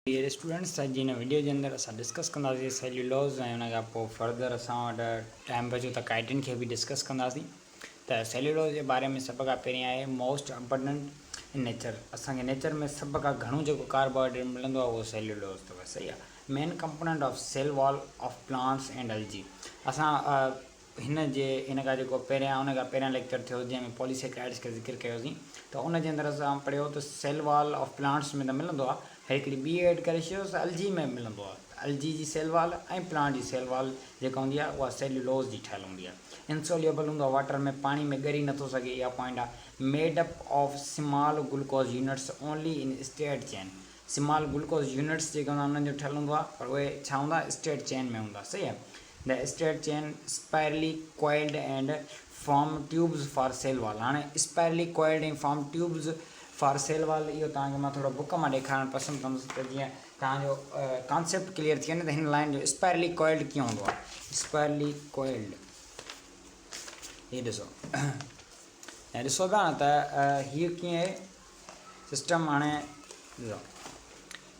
Dear students अॼु हिन video जे अंदरि असां डिस्कस कंदासीं सेल्यूलोज़ ऐं हुन खां पोइ फर्दर असां वटि टाइम बचियो त काइटिन खे बि डिस्कस कंदासीं। त सेल्यूलोज़ जे बारे में सभ खां पहिरीं आहे मोस्ट अबंडेंट इन नेचर। असांखे नेचर में सभ खां घणो जेको कार्बोहाइड्रेट मिलंदो आहे उहो सेल्यूलोज़ अथव। सही आहे, main component of cell wall of plants and algae. असां हिन खां जेको हुन खां पहिरियां लेक्चर थियो जंहिंमें पॉलीसेकेराइड्स खे ज़िक्र कयोसीं, त उन जे अंदरि असां पढ़ियो त सेल वॉल ऑफ प्लांट्स में त मिलंदो आहे, हिकिड़ी ॿी ऐड करे छॾियोसि एल्गी में मिलंदो आहे। एल्गी जी सेल वॉल ऐं प्लांट जी सेल वॉल जेका हूंदी आहे उहा सेल्यूलोज़ जी ठहियलु हूंदी आहे। इंसोल्यूबल हूंदो आहे वाटर में, पाणी में ॻरी नथो सघे, इहा पॉइंट आहे। Made up of small glucose units only in straight chain. Small glucose units जेके हूंदा उन्हनि जो ठहियलु हूंदो आहे, पर उहे छा हूंदा, स्ट्रेट चेन में हूंदा। सही आहे। The straight chain spirally coiled and form tubes for cell wall. हाणे स्पायरली कॉइल्ड ऐं form tubes for cell wall, इहो तव्हांखे मां थोरो बुक मां ॾेखारणु पसंदि कंदुसि त जीअं तव्हांजो कॉन्सेप्ट क्लियर थी वञे त हिन लाइन जो स्पायरली कॉइल्ड कीअं हूंदो आहे। स्पायरली कॉइल्ड हीअ ॾिसो ऐं ॾिसो पिया न त हीअ कीअं आहे सिस्टम। हाणे ॾिसो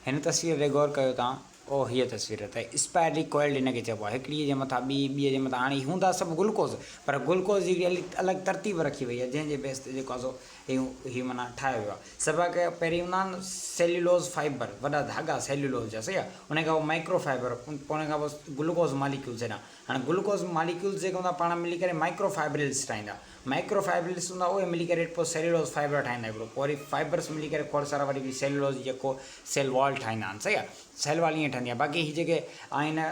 हिन तस्वीर ते गौर कयो तव्हां, ओ हीअ तस्वीर त स्पायरली कॉइल्ड हिनखे चइबो आहे। हिकिड़ीअ जे मथां ॿीअ जे मथां। हाणे हूंदा सभु ग्लूकोज़, पर ग्लूकोज़ जी अलॻि तरतीब रखी वई आहे जंहिंजे बेस ते जेको आहे सो हीअ माना ठाहियो वियो आहे। सभ खां पहिरीं हूंदा आहिनि सेल्यूलोज़ फाइबर, वॾा धागा सेल्यूलोज़ जा। सही आहे। उन खां पोइ माइक्रो फाइबर, उन खां पोइ ग्लूकोज़ मालिक्यूल्स आहिनि। हाणे ग्लूकोज़ मालिक्यूल्स जेके हूंदा पाण मिली करे माइक्रो फाइब्रिल्स ठाहींदा। माइक्रो फाइब्रिल्स हूंदा उहे मिली करे पोइ सेल्यूलोज़ फाइबर ठाहींदा हिकिड़ो, पोइ वरी फाइबर्स मिली करे खोड़ सारा वरी सेल्यूलोज़ जेको सेल वॉल ठाहींदा आहिनि। सही आहे। सेल वॉल ईअं ठहंदी आहे। बाक़ी हीअ जेके आहिनि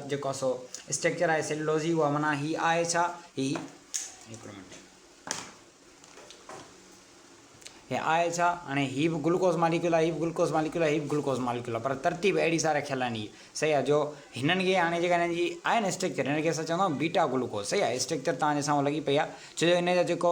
जेको आहे सो स्ट्रक्चर आहे सेल्यूलोज़ जी, उहा माना हीअ आहे छा, हीअ हिकिड़ो मिनट, हे आहे छा। हाणे हीअ बि ग्लूकोज़ मालिक्यूल आहे, हीअ बि ग्लूकोज़ मालिक्यूल आहे, हीअ बि ग्लूकोज़ मालिक्यूल आहे, पर तरतीब अहिड़ी सां रखियल आहिनि। सही आहे। जो हिननि खे हाणे जेका हिननि जी आहे न स्ट्रक्चर, हिनखे असां चवंदा आहियूं बीटा ग्लूकोज़। सही आहे। स्ट्रक्चर तव्हांजे साम्हूं लॻी पई आहे, छो जो हिन जो जेको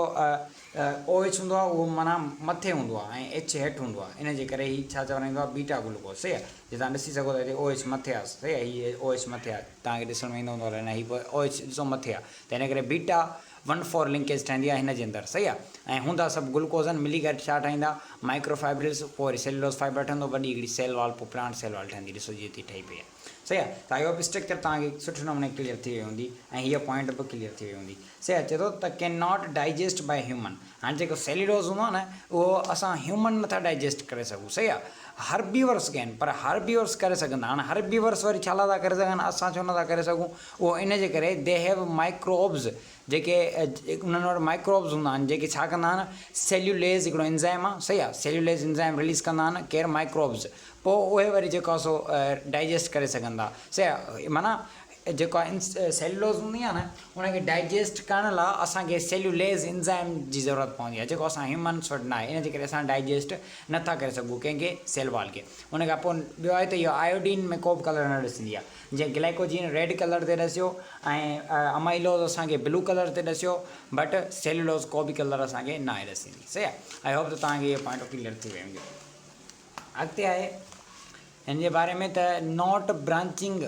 OH हूंदो आहे उहो माना मथे हूंदो आहे ऐं H हेठि हूंदो आहे। इन जे करे हीअ छा चवंदो आहे, बीटा ग्लूकोज़। सही आहे। जीअं तव्हां ॾिसी सघो था हिते OH मथे आहे। सही आहे। हीअ OH मथे आहे, तव्हांखे ॾिसण में ईंदो हूंदो आहे। हीअ OH ॾिसो मथे आहे, त हिन करे बीटा 1,4 लिंकेज ठहंदी आहे हिन जे अंदरि। सही आहे। ऐं हूंदा सभु ग्लूकोज़ आहिनि, मिली करे छा ठाहींदा, माइक्रो फाइब्रिल्स, पोइ वरी सेल्यूलोज़ फाइबर ठहंदो, वॾी हिकिड़ी सेल वॉल, पोइ प्लांट सेल वॉल ठहंदी। ॾिसो जीअं थी ठही पई आहे। सही आहे। त इहो बि स्ट्रक्चर तव्हांखे सुठे नमूने क्लियर थी वई हूंदी ऐं हीअ पॉइंट बि क्लियर थी वई हूंदी। सही आहे। चए थो त can not digest by human. हाणे जेको सेल्यूलोज़ हूंदो आहे न उहो असां ह्यूमन नथा डाइजेस्ट करे सघूं। सही आहे। हर्बीवर्स कनि, पर हर्बीवर्स करे सघंदा। हाणे हर्बीवर्स वरी छा था करे सघनि, असां छो नथा करे सघूं, उहो इन जे करे दे हैव माइक्रोब्स, जेके उन्हनि वटि माइक्रोब्स हूंदा आहिनि जेके छा कंदा आहिनि, सेल्यूलेज़ हिकिड़ो एंज़ाइम आहे। सही आहे। सेल्यूलेज़ एंज़ाइम रिलीज़ कंदा आहिनि केरु, माइक्रोब्स, पोइ उहे वरी जेको आहे सो डाइजेस्ट करे सघंदा। सही आहे। माना जेको आहे सेल्यूलोज़ हूंदी आहे न उनखे डाइजेस्ट करण लाइ असांखे सेल्यूलेज़ एंज़ाइम जी ज़रूरत पवंदी आहे, जेको असां ह्यूमन्स वटि न आहे। इन जे करे असां डाइजेस्ट नथा करे सघूं कंहिंखे, सेल वॉल खे। उन खां पोइ ॿियो आहे त इहो आयोडीन में को बि कलर न ॾिसंदी आहे। जीअं ग्लाइकोजिन रेड कलर ते ॾसियो ऐं अमाइलोज़ असांखे ब्लू कलर ते ॾसियो, बट सेल्यूलोज़ को बि कलर असांखे न आहे ॾसींदी। सही आहे। आई होप त तव्हांखे इहो पॉइंट क्लियर थी वियो हूंदो। अॻिते आहे हिन जे बारे में त नॉट ब्रांचिंग।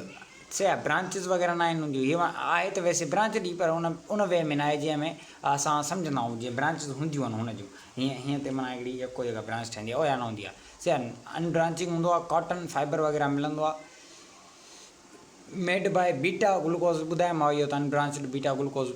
सही आहे। ब्रांचिस वग़ैरह न आहिनि हूंदियूं। हीअ आहे त वैसे ब्रांच ॾी, पर उन वे में न आहे जंहिं में असां सम्झंदा आहियूं जीअं ब्रांचिस हूंदियूं आहिनि हुन जूं। हीअं त माना हिकिड़ी यको जेका ब्रांच ठहंदी आहे उहा न हूंदी आहे। सही आहे। अनब्रांचिंग हूंदो आहे, कॉटन फाइबर वग़ैरह मिलंदो आहे, मेड बाय बीटा ग्लूकोज़। ॿुधायोमांव इहो त अनब्रांच्ड बीटा ग्लूकोज़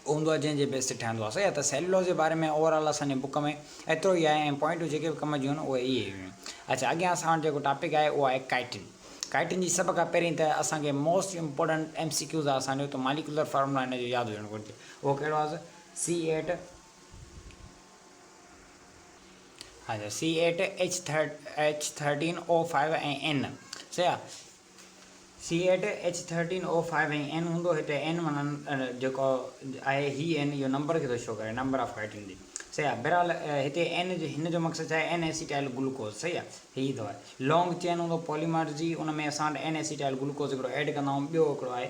हूंदो आहे जंहिंजे बेस ते ठहंदो आहे। सही आहे। त सेल्यूलोज़ जे बारे में ओवरऑल असांजे बुक में एतिरो ई आहे ऐं पॉइंटूं जेके बि कम जूं आहिनि उहे इहे हुयूं। अच्छा, अॻियां असां वटि जेको टॉपिक आहे उहो आहे काइटिन। काइटिन जी सभ खां पहिरीं त असांखे मोस्ट इम्पोर्टेंट MCQs आहे असांजो, त मालिकुलर फार्मूला हिन जो यादि हुजणु घुरिजे। उहो कहिड़ो आहे, C8 H13O5 ऐं N। सही आहे। C8 H13O5 ऐं N हूंदो। हिते N माना जेको आहे हीअ N, इहो नंबर खे थो शो करे, नंबर ऑफ काइटिन जी। सही आहे। बहरहाल हिते हिन जो मक़सदु छा आहे, N एसिटाइल ग्लूकोज़। सही आहे। हीअ थो आहे लॉन्ग चेन हूंदो पॉलीमर जी, उन में असां वटि N एसिटाइल ग्लूकोज़ हिकिड़ो ऐड कंदा आहियूं। ॿियो हिकिड़ो आहे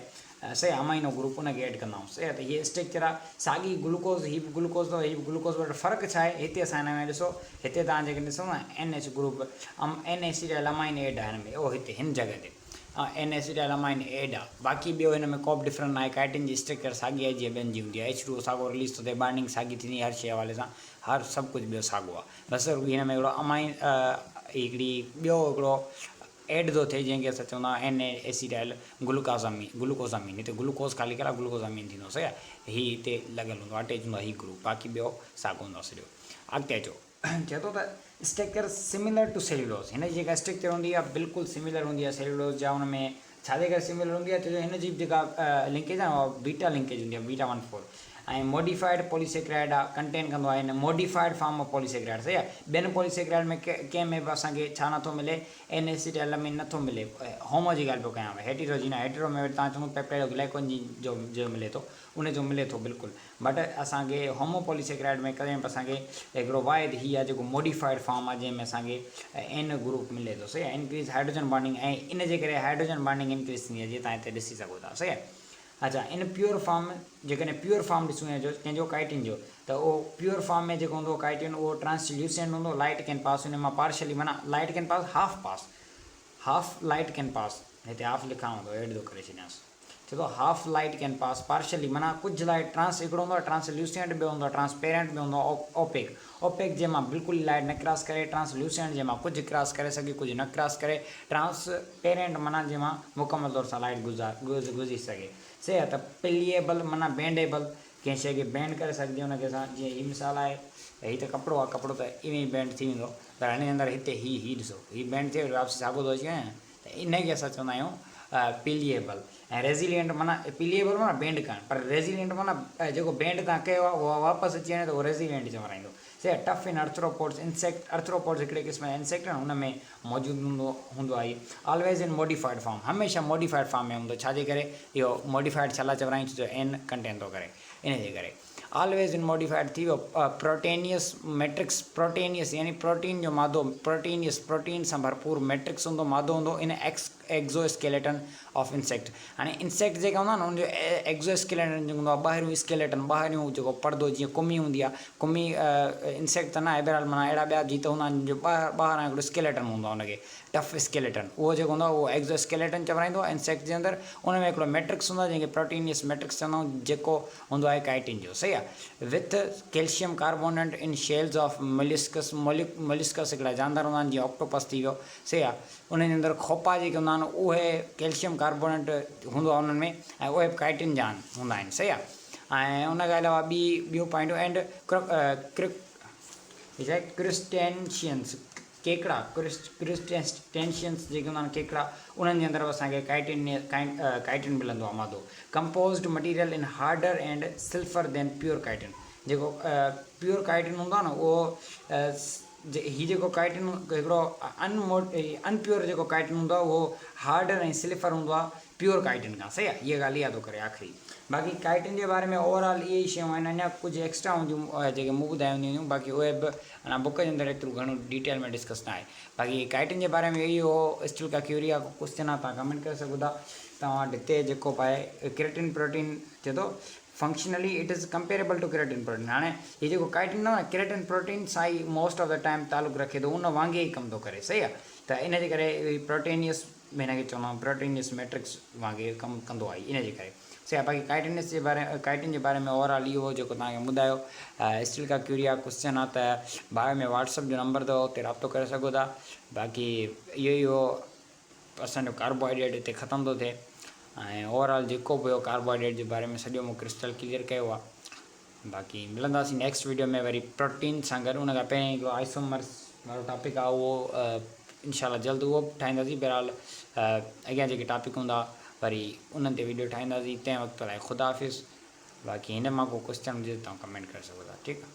सही अमाइनो ग्रुप, उनखे ऐड कंदा आहियूं। सही आहे। त हीअ स्ट्रक्चर आहे साॻी ग्लूकोज़, हीअ बि ग्लूकोज़ अथव, हीअ बि ग्लूकोज़, वटि फ़र्क़ु छा आहे हिते असां हिन में ॾिसो, हिते तव्हां जेके ॾिसो न NH group, N acetyl amine एड आहे हिन में, उहो हिते हिन जॻह ते N एसिटाइल अमाइन एड आहे। बाक़ी ॿियो हिन में को बि डिफरेंट न आहे। काइटिन जी स्ट्रक्चर साॻी आहे जीअं ॿियनि जी हूंदी आहे। H2O साॻियो रिलीज़ थो थिए, बाइंडिंग साॻी थींदी हर शइ हवाले सां, हर सभु कुझु ॿियो साॻियो आहे। बसि हिन में हिकिड़ो अमाइन हिकिड़ी ॿियो हिकिड़ो एड थो थिए जंहिंखे असां चवंदा एन एसिटाइल ग्लूकोज़ामीन हिते ग्लूकोज़ ख़ाली करे ग्लूकोज़ामीन थींदो सही आहे। हीअ हिते लॻियल हूंदो आहे अटैच हूंदो आहे हीअ ग्रुप, बाक़ी ॿियो साॻियो हूंदो आहे सॼो। अॻिते अचो चए थो त स्ट्रक्चर सिमिलर टू सेल्यूलोज़, हिन जी जेका स्ट्रक्चर हूंदी आहे बिल्कुलु सिमिलर हूंदी आहे सेल्यूलोज़ जा। हुन में छाजे करे सिमिलर हूंदी आहे, छो जो हिन जी जेका लिंकेज आहे उहा बीटा लिंकेज हूंदी आहे, बीटा 1,4 ऐं मॉडिफाइड पॉलीसेक्राइड आहे, कंटेन कंदो आहे हिन मॉडिफाइड फॉर्म ऑफ पॉलीसेक्राइड सही आहे। ॿियनि पॉलीसेक्राइड में कंहिं में बि असांखे छा नथो मिले, एन एसिटाइलमीन नथो मिले। होमो जी ॻाल्हि पियो कयां, हेटेरोजीन आहे, हेटेरो में तव्हां चवंदो पेप्टाइड ग्लाइकोजन जो मिले थो, उन जो मिले थो बिल्कुलु, बट असांखे होमो पॉलीसेक्राइड में कॾहिं बि असांखे हिकिड़ो वाइद हीअ आहे जेको मॉडिफाइड फॉर्म आहे जंहिंमें असांखे एन ग्रुप मिले थो सही आहे। इंक्रीज़ हाइड्रोजन बॉन्डिंग ऐं इन जे करे हाइड्रोजन बॉन्डिंग इंक्रीज़ थींदी आहे जीअं तव्हां हिते ॾिसी सघो था सही आहे। अच्छा, इन प्योर फॉर्म जेकॾहिं प्योर फॉर्म ॾिसूं कंहिंजो काइटिन जो, त उहो प्योर फॉर्म में जेको हूंदो काइटिन उहो ट्रांसल्यूसेंट हूंदो, लाइट कैन पास हुन मां पार्शली माना light can pass half light can pass, हिते हाफ लिखा हूंदो एड थो करे छॾियांसि, चए थो half light can pass partially माना कुझु लाइट ट्रांस हिकिड़ो हूंदो आहे ट्रांसल्यूसेंट, ॿियो हूंदो आहे ट्रांसपेरेंट, ॿियो हूंदो आहे ओपेक जंहिंमां बिल्कुलु लाइट न क्रॉस करे, ट्रांसल्यूसेंट जंहिंमां कुझु क्रॉस करे सघे कुझु न क्रॉस करे, ट्रांसपेरेंट माना जंहिंमां मुकमल तौर सां लाइट गुज़री सघे सही आहे। त पिलिएबल माना बेंडेबल, कंहिं शइ खे बेंड करे सघिजे हुनखे असां, जीअं हीअ मिसाल आहे हीअ त कपिड़ो आहे, कपिड़ो त इवें ई बेंड थी वेंदो, पर हिन जे अंदरि हिते हीअ ॾिसो हीअ बेंड थिए वापसी साॻियो थो अची वञे, त इनखे असां चवंदा आहियूं पिलिएबल। ऐं रेज़िलियंट माना पिलिएबल माना बेंड करणु, पर रेज़िलियंट माना जेको बेंड तव्हां कयो आहे उहो वापसि अची वञे त उहो रेज़िलियंट चवराईंदो सही आहे। टफ इन अर्थ्रोपोड्स इंसेक्ट, अर्थ्रोपोड्स हिकिड़े क़िस्म जा इंसेक्ट आहिनि, हुन में मौजूदु हूंदो आहे ऑलवेज़ इन मॉडिफाइड फॉर्म, हमेशह मॉडिफाइड फॉर्म में हूंदो, छाजे करे इहो मॉडिफाइड छा लाइ चवरायूं, छो जो एन कंटेन थो करे, इन जे करे ऑलवेज़ इन मॉडिफाइड थी वियो। प्रोटेनियस मैट्रिक्स, प्रोटेनियस यानी प्रोटीन जो मादो, प्रोटीनियस प्रोटीन सां भरपूर मैट्रिक्स हूंदो, मादो हूंदो इन एक्ज़ोस्केलेटन ऑफ इंसेक्ट। हाणे इंसेक्ट जेका हूंदा आहिनि उनजो एक्ज़ोस्केलेटन जेको हूंदो आहे, ॿाहिरियों स्केलेटन, ॿाहिरियों जेको पर्दो, जीअं कुमी हूंदी आहे, कुमी इंसेक्ट त न आहे बहरहाल, माना अहिड़ा ॿिया जीत हूंदा आहिनि जो ॿाहिरां हिकिड़ो स्केलेटन हूंदो आहे उनखे टफ स्केलेटन, उहो जेको हूंदो आहे उहो एक्ज़ोस्केलेटन चवराईंदो आहे इंसेक्ट जे अंदरि। उन में हिकिड़ो मैट्रिक्स हूंदो आहे जंहिंखे प्रोटीनियस मैट्रिक्स चवंदा आहियूं, जेको हूंदो आहे काइटिन जो सही आहे। विथ कैल्शियम कार्बोनेट इन शेल्स ऑफ मोलिस्कस हिकिड़ा जानवर हूंदा आहिनि जीअं ऑक्टोपस थी वियो सही आहे, उन जे अंदरि खोपा जेके हूंदा आहिनि उहे कैल्शियम कार्बोनेट हूंदो आहे उन्हनि में, ऐं उहे काइटिन जा हूंदा आहिनि सही आहे। ऐं उनखां अलावा ॿियूं पॉइंटूं एंड क्रिस्टेंशियंस केकड़ा, क्रिस्टेंशियंस जेके हूंदा आहिनि केकड़ा, उन्हनि जे अंदरि असांखे काइटिन मिलंदो आहे मादो। Composed material in harder and stiffer than pure chitin, जेको प्योर काइटिन हूंदो आहे न उहो हीअ जेको काइटिन हिकिड़ो अनप्योर जेको काइटिन हूंदो आहे उहो हार्डर ऐं सिल्फर हूंदो आहे प्योर काइटिन खां सही आहे। इहा ॻाल्हि यादि थो करे आख़िरी। बाक़ी काइटिन जे बारे में ओवरऑल इहे ई शयूं आहिनि, अञा कुझु एक्स्ट्रा हूंदियूं जेके मूं ॿुधायूं हूंदियूं, बाक़ी उहे बि अञा बुक जे अंदरि एतिरो घणो डिटेल में डिस्कस न आहे। बाक़ी काइटिन जे बारे में इहो स्टिल का क्यूरिया क्वेश्चन आहे, तव्हां कमेंट करे सघो था। तव्हां वटि हिते जेको पाए क्रिएटिन प्रोटीन चए थो functionally it is comparable to creatine protein. हाणे हीअ जेको काइटिन न क्रिएटिन प्रोटीन सां ई मोस्ट ऑफ द टाइम तालुक़ु रखे थो, उन वांगुरु ई कमु थो करे सही आहे। त इन जे करे प्रोटीनियस में हिनखे चवंदा आहियूं, प्रोटीनियस मैट्रिक्स वांगुरु कमु कंदो आहे इन जे करे सही आहे। बाक़ी काइटिन जे बारे में ओवरऑल इहो जेको तव्हांखे ॿुधायो स्टिल का क्यूरिया क्वेश्चन आहे, त बायो में व्हाट्सअप जो नंबर अथव, उते राब्तो करे सघो था। बाक़ी इहो असांजो कार्बोहाइड्रेट हिते ख़तमु थो थिए, ऐं ओवरऑल जेको बि हुयो कार्बोहाइड्रेट जे बारे में सॼो मूं क्रिस्टल क्लियर कयो आहे। बाक़ी मिलंदासीं नेक्स्ट वीडियो में वरी प्रोटीन सां गॾु, उन खां पहिरीं हिकिड़ो आइसोमर्स वारो टॉपिक आहे उहो इंशाल्लाह जल्द उहो बि ठाहींदासीं। बहरहाल अॻियां जेके टॉपिक हूंदा वरी उन्हनि ते वीडियो ठाहींदासीं। तंहिं वक़्तु लाइ ख़ुदा हाफ़िज़। बाक़ी हिन मां को क्वेश्चन हुजे तव्हां कमेंट करे सघो था, ठीकु आहे।